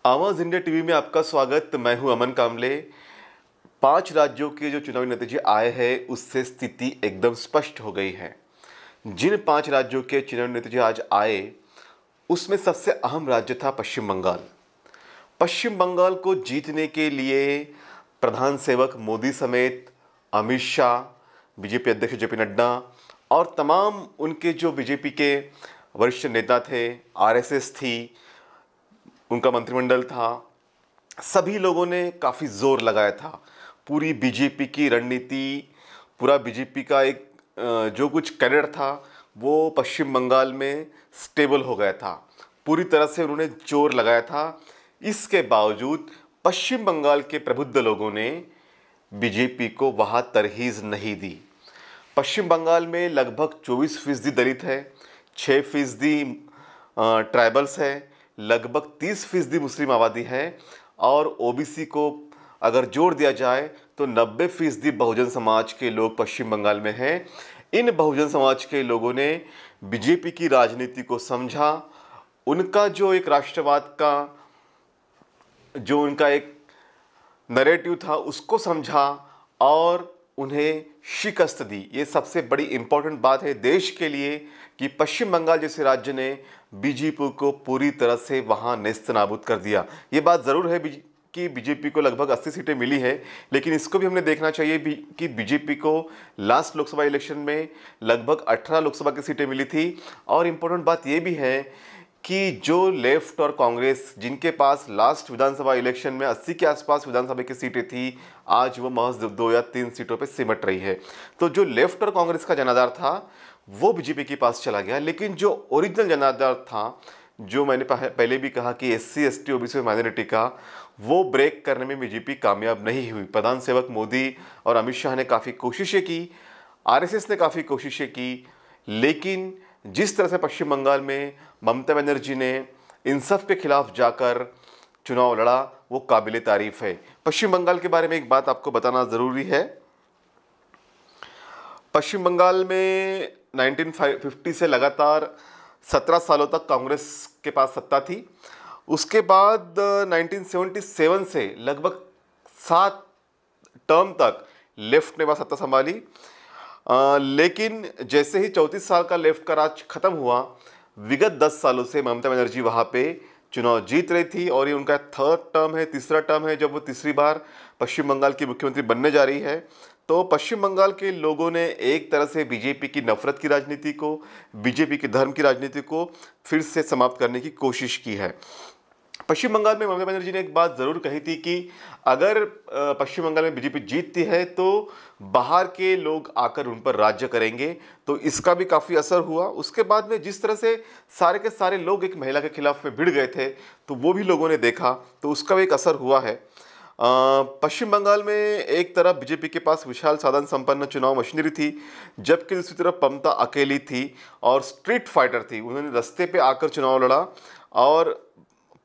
आवाज India TV में आपका स्वागत। मैं हूं अमन कामले। 5 राज्यों के जो चुनावी नतीजे आए हैं उससे स्थिति एकदम स्पष्ट हो गई है। जिन 5 राज्यों के चुनावी नतीजे आज आए उसमें सबसे अहम राज्य था पश्चिम बंगाल। पश्चिम बंगाल को जीतने के लिए प्रधान सेवक मोदी समेत अमित शाह, बीजेपी अध्यक्ष जेपी नड्डा और तमाम उनके जो बीजेपी के वरिष्ठ नेता थे, आरएसएस थी, उनका मंत्रिमंडल था, सभी लोगों ने काफ़ी जोर लगाया था। पूरी बीजेपी की रणनीति, पूरा बीजेपी का एक जो कुछ कैडर था वो पश्चिम बंगाल में स्टेबल हो गया था। पूरी तरह से उन्होंने जोर लगाया था। इसके बावजूद पश्चिम बंगाल के प्रबुद्ध लोगों ने बीजेपी को वहाँ तरहीज नहीं दी। पश्चिम बंगाल में लगभग 24% दलित है, 6% ट्राइबल्स है, लगभग 30% मुस्लिम आबादी है और ओबीसी को अगर जोड़ दिया जाए तो 90% बहुजन समाज के लोग पश्चिम बंगाल में हैं। इन बहुजन समाज के लोगों ने बीजेपी की राजनीति को समझा। उनका जो एक राष्ट्रवाद का जो उनका एक नैरेटिव था उसको समझा और उन्हें शिकस्त दी। ये सबसे बड़ी इंपॉर्टेंट बात है देश के लिए कि पश्चिम बंगाल जैसे राज्य ने बीजेपी को पूरी तरह से वहाँ नेस्तनाबूद कर दिया। ये बात ज़रूर है कि बीजेपी को लगभग 80 सीटें मिली है, लेकिन इसको भी हमने देखना चाहिए कि बीजेपी को लास्ट लोकसभा इलेक्शन में लगभग 18 लोकसभा की सीटें मिली थी। और इम्पोर्टेंट बात ये भी है कि जो लेफ्ट और कांग्रेस जिनके पास लास्ट विधानसभा इलेक्शन में 80 के आसपास विधानसभा की सीटें थी, आज वो महज 2 या 3 सीटों पे सिमट रही है। तो जो लेफ्ट और कांग्रेस का जनाधार था वो बीजेपी के पास चला गया, लेकिन जो ओरिजिनल जनाधार था, जो मैंने पहले भी कहा कि एससी एसटी ओबीसी माइनॉरिटी का, वो ब्रेक करने में बीजेपी कामयाब नहीं हुई। प्रधान सेवक मोदी और अमित शाह ने काफ़ी कोशिशें की, आरएसएस ने काफ़ी कोशिशें की, लेकिन जिस तरह से पश्चिम बंगाल में ममता बनर्जी ने इन सब के खिलाफ जाकर चुनाव लड़ा वो काबिले तारीफ है। पश्चिम बंगाल के बारे में एक बात आपको बताना ज़रूरी है। पश्चिम बंगाल में 1950 से लगातार 17 सालों तक कांग्रेस के पास सत्ता थी। उसके बाद 1977 से लगभग 7 टर्म तक लेफ्ट ने वहाँ सत्ता संभाली। लेकिन जैसे ही 34 साल का लेफ्ट का राज खत्म हुआ, विगत 10 सालों से ममता बनर्जी वहाँ पे चुनाव जीत रही थी और ये उनका तीसरा टर्म है जब वो तीसरी बार पश्चिम बंगाल की मुख्यमंत्री बनने जा रही है। तो पश्चिम बंगाल के लोगों ने एक तरह से बीजेपी की नफरत की राजनीति को, बीजेपी के धर्म की राजनीति को फिर से समाप्त करने की कोशिश की है। पश्चिम बंगाल में ममता बनर्जी ने एक बात ज़रूर कही थी कि अगर पश्चिम बंगाल में बीजेपी जीतती है तो बाहर के लोग आकर उन पर राज्य करेंगे। तो इसका भी काफ़ी असर हुआ। उसके बाद में जिस तरह से सारे के सारे लोग एक महिला के खिलाफ में भिड़ गए थे तो वो भी लोगों ने देखा, तो उसका भी एक असर हुआ है। पश्चिम बंगाल में एक तरफ बीजेपी के पास विशाल साधन संपन्न चुनाव मशीनरी थी, जबकि दूसरी तरफ ममता अकेली थी और स्ट्रीट फाइटर थी। उन्होंने रास्ते पे आकर चुनाव लड़ा और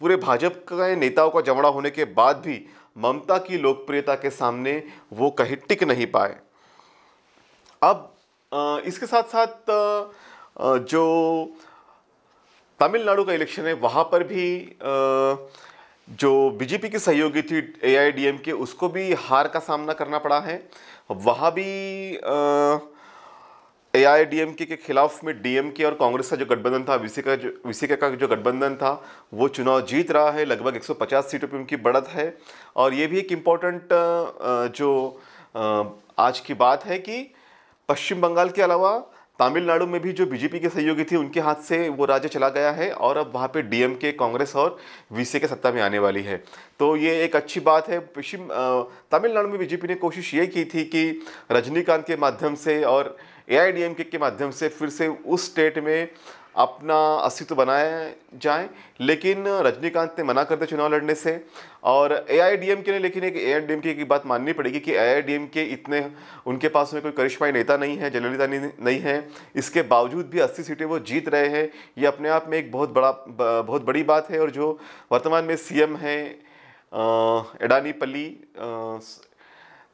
पूरे भाजपा के नेताओं का जमड़ा होने के बाद भी ममता की लोकप्रियता के सामने वो कहीं टिक नहीं पाए। अब इसके साथ साथ जो तमिलनाडु का इलेक्शन है वहाँ पर भी जो बीजेपी की सहयोगी थी एआईएडीएमके, उसको भी हार का सामना करना पड़ा है। वहाँ भी एआईएडीएमके के खिलाफ में डीएमके और कांग्रेस का जो गठबंधन था, वीसीके का जो गठबंधन था, वो चुनाव जीत रहा है। लगभग 150 सीटों पे उनकी बढ़त है। और ये भी एक इम्पॉर्टेंट जो आज की बात है कि पश्चिम बंगाल के अलावा तमिलनाडु में भी जो बीजेपी के सहयोगी थी उनके हाथ से वो राज्य चला गया है और अब वहाँ पे डीएमके, कांग्रेस और वीसीके सत्ता में आने वाली है। तो ये एक अच्छी बात है। तमिलनाडु में बीजेपी ने कोशिश ये की थी कि रजनीकांत के माध्यम से और एआईएडीएमके के माध्यम से फिर से उस स्टेट में अपना अस्तित्व बनाया जाए, लेकिन रजनीकांत ने मना कर दिया चुनाव लड़ने से। और एआईएडीएमके ने, लेकिन एक एआईएडीएमके की बात माननी पड़ेगी कि एआईएडीएमके इतने उनके पास में कोई करिश्माई नेता नहीं है, जयललिता नहीं है, इसके बावजूद भी 80 सीटें वो जीत रहे हैं। ये अपने आप में एक बहुत बड़ी बात है। और जो वर्तमान में सीएम हैं एडानीपल्ली,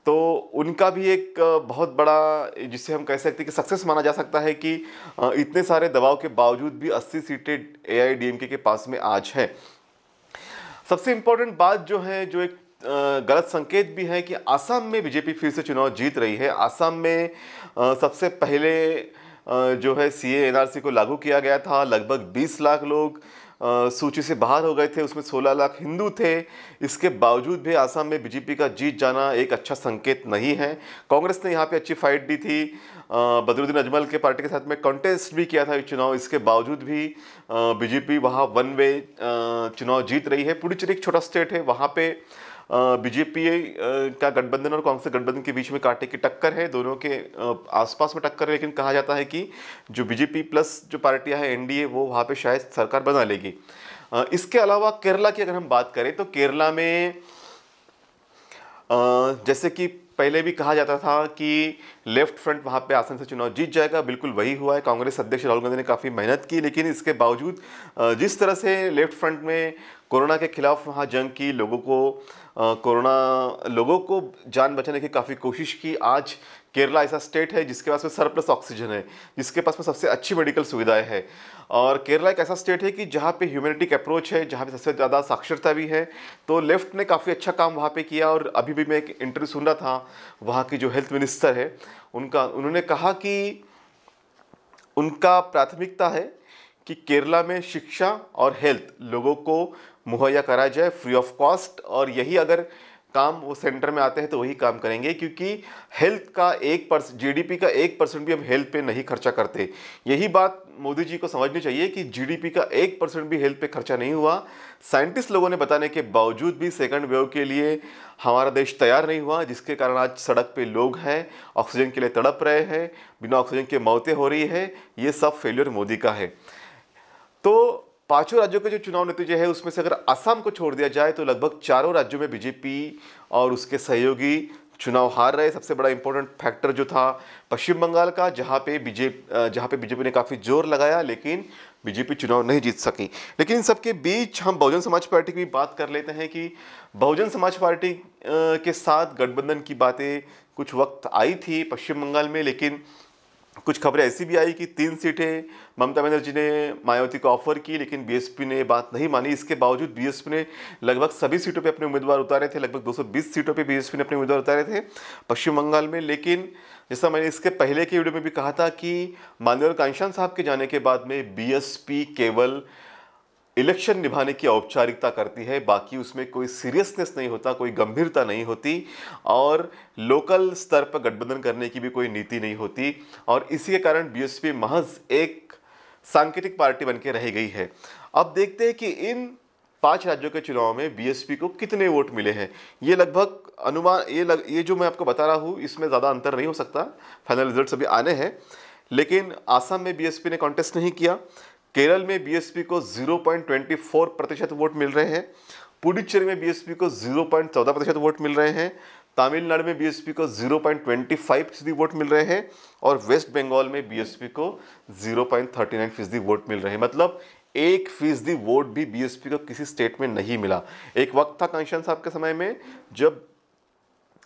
तो उनका भी एक बहुत बड़ा, जिसे हम कह सकते हैं कि सक्सेस माना जा सकता है कि इतने सारे दबाव के बावजूद भी 80 सीटें एआईएडीएमके के पास में आज है। सबसे इम्पोर्टेंट बात जो है, जो एक गलत संकेत भी है कि असम में बीजेपी फिर से चुनाव जीत रही है। असम में सबसे पहले जो है सीए एनआरसी को लागू किया गया था। लगभग 20 लाख लोग सूची से बाहर हो गए थे, उसमें 16 लाख हिंदू थे। इसके बावजूद भी असम में बीजेपी का जीत जाना एक अच्छा संकेत नहीं है। कांग्रेस ने यहाँ पे अच्छी फाइट दी थी, बदरुद्दीन अजमल के पार्टी के साथ में कॉन्टेस्ट भी किया था ये चुनाव। इसके बावजूद भी बीजेपी वहाँ वन वे चुनाव जीत रही है। पुडुचेरी एक छोटा स्टेट है, वहाँ पे बीजेपी का गठबंधन और कांग्रेस गठबंधन के बीच में कांटे की टक्कर है, दोनों के आसपास में टक्कर है। लेकिन कहा जाता है कि जो बीजेपी प्लस जो पार्टियां हैं एनडीए, वो वहाँ पे शायद सरकार बना लेगी। इसके अलावा केरला की अगर हम बात करें तो केरला में जैसे कि पहले भी कहा जाता था कि लेफ्ट फ्रंट वहाँ पे आसानी से चुनाव जीत जाएगा, बिल्कुल वही हुआ है। कांग्रेस अध्यक्ष राहुल गांधी ने काफ़ी मेहनत की, लेकिन इसके बावजूद जिस तरह से लेफ्ट फ्रंट में कोरोना के खिलाफ वहाँ जंग की, लोगों को जान बचाने की काफ़ी कोशिश की। आज केरला ऐसा स्टेट है जिसके पास में सरप्लस ऑक्सीजन है, जिसके पास में सबसे अच्छी मेडिकल सुविधाएं है। और केरला एक ऐसा स्टेट है कि जहाँ पे ह्यूमैनिटिक अप्रोच है, जहाँ पे सबसे ज़्यादा साक्षरता भी है। तो लेफ्ट ने काफ़ी अच्छा काम वहाँ पे किया। और अभी भी मैं एक इंटरव्यू सुन रहा था, वहाँ की जो हेल्थ मिनिस्टर है उन्होंने कहा कि उनका प्राथमिकता है कि केरला में शिक्षा और हेल्थ लोगों को मुहैया कराया जाए फ्री ऑफ कॉस्ट। और यही अगर काम वो सेंटर में आते हैं तो वही काम करेंगे, क्योंकि हेल्थ का 1% जीडीपी का 1% भी हम हेल्थ पे नहीं खर्चा करते। यही बात मोदी जी को समझनी चाहिए कि जीडीपी का 1% भी हेल्थ पे खर्चा नहीं हुआ। साइंटिस्ट लोगों ने बताने के बावजूद भी सेकंड वेव के लिए हमारा देश तैयार नहीं हुआ, जिसके कारण आज सड़क पे लोग हैं, ऑक्सीजन के लिए तड़प रहे हैं, बिना ऑक्सीजन के मौतें हो रही है। ये सब फेलियर मोदी का है। तो पांचों राज्यों के जो चुनाव नतीजे हैं उसमें से अगर असम को छोड़ दिया जाए तो लगभग चारों राज्यों में बीजेपी और उसके सहयोगी चुनाव हार रहे। सबसे बड़ा इंपॉर्टेंट फैक्टर जो था पश्चिम बंगाल का, जहां पे बीजेपी ने काफ़ी जोर लगाया, लेकिन बीजेपी चुनाव नहीं जीत सकी। लेकिन इन सबके बीच हम बहुजन समाज पार्टी की भी बात कर लेते हैं कि बहुजन समाज पार्टी के साथ गठबंधन की बातें कुछ वक्त आई थी पश्चिम बंगाल में, लेकिन कुछ खबरें ऐसी भी आई कि 3 सीटें ममता बनर्जी ने मायावती को ऑफर की, लेकिन बीएसपी ने बात नहीं मानी। इसके बावजूद बीएसपी ने लगभग सभी सीटों पे अपने उम्मीदवार उतारे थे। लगभग 220 सीटों पे बीएसपी ने अपने उम्मीदवार उतारे थे पश्चिम बंगाल में। लेकिन जैसा मैंने इसके पहले के वीडियो में भी कहा था कि माननीय कांशान साहब के जाने के बाद में बीएसपी केवल इलेक्शन निभाने की औपचारिकता करती है, बाकी उसमें कोई सीरियसनेस नहीं होता, कोई गंभीरता नहीं होती, और लोकल स्तर पर गठबंधन करने की भी कोई नीति नहीं होती। और इसी के कारण बीएसपी महज एक सांकेतिक पार्टी बन के रह गई है। अब देखते हैं कि इन 5 राज्यों के चुनाव में बीएसपी को कितने वोट मिले हैं। ये लगभग अनुमान, ये जो मैं आपको बता रहा हूँ इसमें ज़्यादा अंतर नहीं हो सकता, फाइनल रिजल्ट अभी आने हैं। लेकिन आसाम में बीएसपी ने कॉन्टेस्ट नहीं किया। केरल में बीएसपी को 0.24% वोट मिल रहे हैं। पुडुचेरी में बीएसपी को 0.14% वोट मिल रहे हैं। तमिलनाडु में बीएसपी को 0.25% वोट मिल रहे हैं। और वेस्ट बंगाल में बीएसपी को 0.39% वोट मिल रहे हैं। मतलब 1% वोट भी बीएसपी को किसी स्टेट में नहीं मिला। एक वक्त था कांशान साहब के समय में जब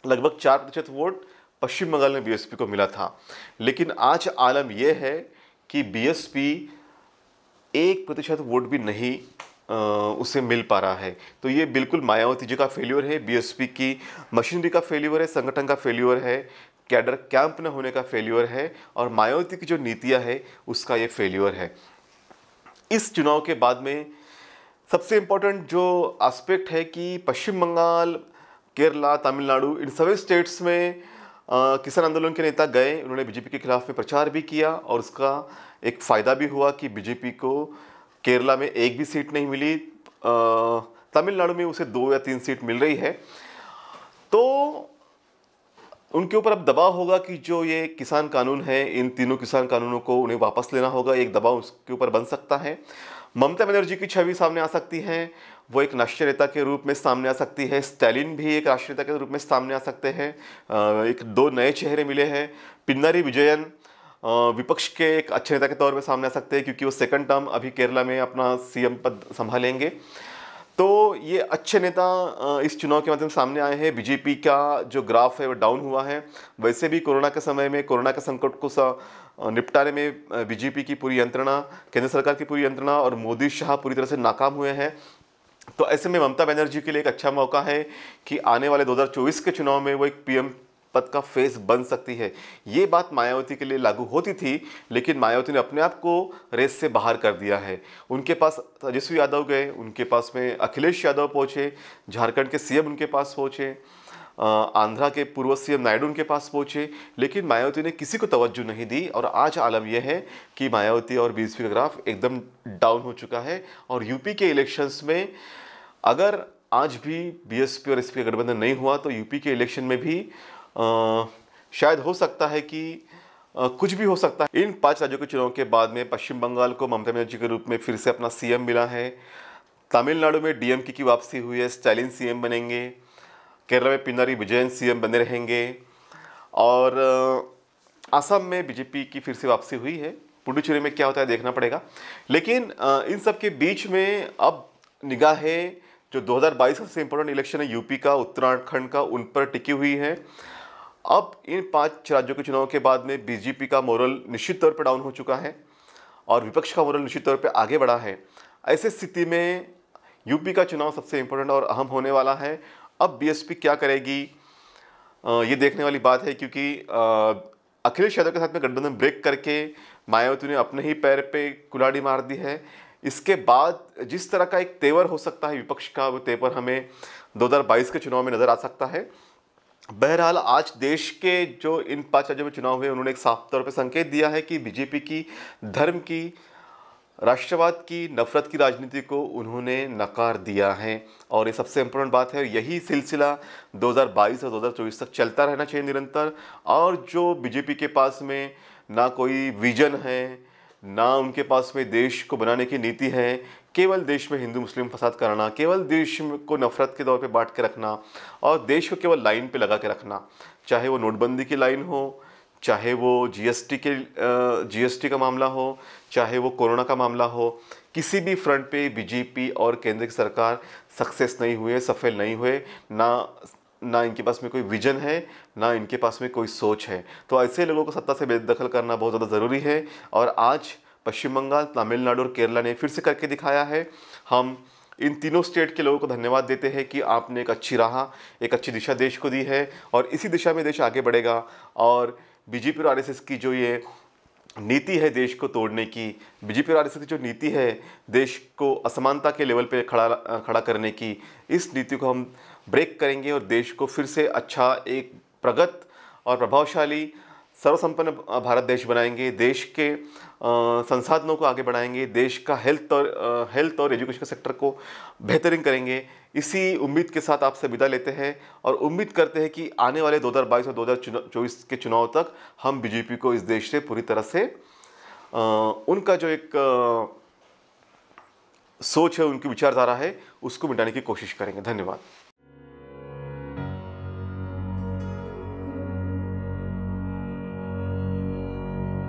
लगभग 4% वोट पश्चिम बंगाल में बीएसपी को मिला था। लेकिन आज आलम यह है कि बीएसपी 1% वोट भी नहीं उसे मिल पा रहा है। तो ये बिल्कुल मायावती जी का फेल्योर है, बीएसपी की मशीनरी का फेल्योर है, संगठन का फेल्योर है, कैडर कैंप न होने का फेल्योर है, और मायावती की जो नीतियां है उसका ये फेल्योर है। इस चुनाव के बाद में सबसे इम्पोर्टेंट जो एस्पेक्ट है कि पश्चिम बंगाल, केरला, तमिलनाडु, इन सभी स्टेट्स में किसान आंदोलन के नेता गए, उन्होंने बीजेपी के खिलाफ में प्रचार भी किया, और उसका एक फ़ायदा भी हुआ कि बीजेपी को केरला में एक भी सीट नहीं मिली। तमिलनाडु में उसे 2 या 3 सीट मिल रही है। तो उनके ऊपर अब दबाव होगा कि जो ये किसान कानून है, इन तीनों किसान कानूनों को उन्हें वापस लेना होगा। एक दबाव उसके ऊपर बन सकता है। ममता बनर्जी की छवि सामने आ सकती है, वो एक राष्ट्रीय नेता के रूप में सामने आ सकती है। स्टालिन भी एक राष्ट्रीय नेता के रूप में सामने आ सकते हैं। 1-2 नए चेहरे मिले हैं। पिनाराई विजयन विपक्ष के एक अच्छे नेता के तौर पे सामने आ सकते हैं, क्योंकि वो सेकंड टर्म अभी केरला में अपना सीएम पद संभालेंगे। तो ये अच्छे नेता इस चुनाव के माध्यम से सामने आए हैं। बीजेपी का जो ग्राफ है वो डाउन हुआ है। वैसे भी कोरोना के समय में कोरोना के संकट को निपटाने में बीजेपी की पूरी यंत्रणा, केंद्र सरकार की पूरी यंत्रणा और मोदी शाह पूरी तरह से नाकाम हुए हैं। तो ऐसे में ममता बनर्जी के लिए एक अच्छा मौका है कि आने वाले 2024 के चुनाव में वो एक पीएम पद का फेस बन सकती है। ये बात मायावती के लिए लागू होती थी, लेकिन मायावती ने अपने आप को रेस से बाहर कर दिया है। उनके पास तेजस्वी यादव गए, उनके पास में अखिलेश यादव पहुँचे, झारखंड के सीएम उनके पास पहुँचे, आंध्रा के पूर्व सीएम नायडू उनके पास पहुँचे, लेकिन मायावती ने किसी को तवज्जो नहीं दी। और आज आलम यह है कि मायावती और बीजेपी का ग्राफ एकदम डाउन हो चुका है। और यूपी के इलेक्शंस में अगर आज भी बीएसपी और एसपी का गठबंधन नहीं हुआ तो यूपी के इलेक्शन में भी शायद हो सकता है कि कुछ भी हो सकता है। इन 5 राज्यों के चुनाव के बाद में पश्चिम बंगाल को ममता बनर्जी के रूप में फिर से अपना सीएम मिला है। तमिलनाडु में डीएमके की वापसी हुई है, स्टालिन सीएम बनेंगे। केरला में पिनारी विजयन सीएम बने रहेंगे। और असम में बीजेपी की फिर से वापसी हुई है। पुडुचेरी में क्या होता है देखना पड़ेगा। लेकिन इन सब के बीच में अब निगाहें जो 2022 का सबसे इंपॉर्टेंट इलेक्शन है यूपी का, उत्तराखंड का, उन पर टिकी हुई है। अब इन 5 राज्यों के चुनाव के बाद में बीजेपी का मोरल निश्चित तौर पर डाउन हो चुका है और विपक्ष का मोरल निश्चित तौर पर आगे बढ़ा है। ऐसे स्थिति में यूपी का चुनाव सबसे इंपॉर्टेंट और अहम होने वाला है। अब बीएसपी क्या करेगी ये देखने वाली बात है, क्योंकि अखिलेश यादव के साथ में गठबंधन ब्रेक करके मायावती ने अपने ही पैर पे कुल्हाड़ी मार दी है। इसके बाद जिस तरह का एक तेवर हो सकता है विपक्ष का, वो तेवर हमें 2022 के चुनाव में नजर आ सकता है। बहरहाल आज देश के जो इन 5 राज्यों में चुनाव हुए उन्होंने एक साफ तौर पर संकेत दिया है कि बीजेपी की धर्म की, राष्ट्रवाद की, नफरत की राजनीति को उन्होंने नकार दिया है। और ये सबसे इम्पोर्टेंट बात है। यही सिलसिला 2022 और 2024 तक चलता रहना चाहिए निरंतर। और जो बीजेपी के पास में ना कोई विजन है, ना उनके पास में देश को बनाने की नीति है, केवल देश में हिंदू मुस्लिम फसाद करना, केवल देश को नफरत के दौर पे बांट के रखना और देश को केवल लाइन पे लगा के रखना, चाहे वो नोटबंदी की लाइन हो, चाहे वो जीएसटी का मामला हो, चाहे वो कोरोना का मामला हो, किसी भी फ्रंट पे बीजेपी और केंद्र की सरकार सक्सेस नहीं हुए, सफल नहीं हुए। ना इनके पास में कोई विजन है, ना इनके पास में कोई सोच है। तो ऐसे लोगों को सत्ता से बेदखल करना बहुत ज़्यादा ज़रूरी है। और आज पश्चिम बंगाल, तमिलनाडु और केरला ने फिर से करके दिखाया है। हम इन तीनों स्टेट के लोगों को धन्यवाद देते हैं कि आपने एक अच्छी राह, एक अच्छी दिशा देश को दी है और इसी दिशा में देश आगे बढ़ेगा। और बीजेपी और आरएसएस की जो ये नीति है देश को तोड़ने की, बीजेपी और आरएसएस की जो नीति है देश को असमानता के लेवल पे खड़ा करने की, इस नीति को हम ब्रेक करेंगे और देश को फिर से अच्छा, एक प्रगत और प्रभावशाली, सर्वसंपन्न भारत देश बनाएंगे। देश के संसाधनों को आगे बढ़ाएंगे, देश का हेल्थ और एजुकेशन के सेक्टर को बेहतरीन करेंगे। इसी उम्मीद के साथ आपसे विदा लेते हैं और उम्मीद करते हैं कि आने वाले 2022 और 2024 के चुनाव तक हम बीजेपी को इस देश से पूरी तरह से उनका जो एक सोच है, उनकी विचारधारा है, उसको मिटाने की कोशिश करेंगे। धन्यवाद।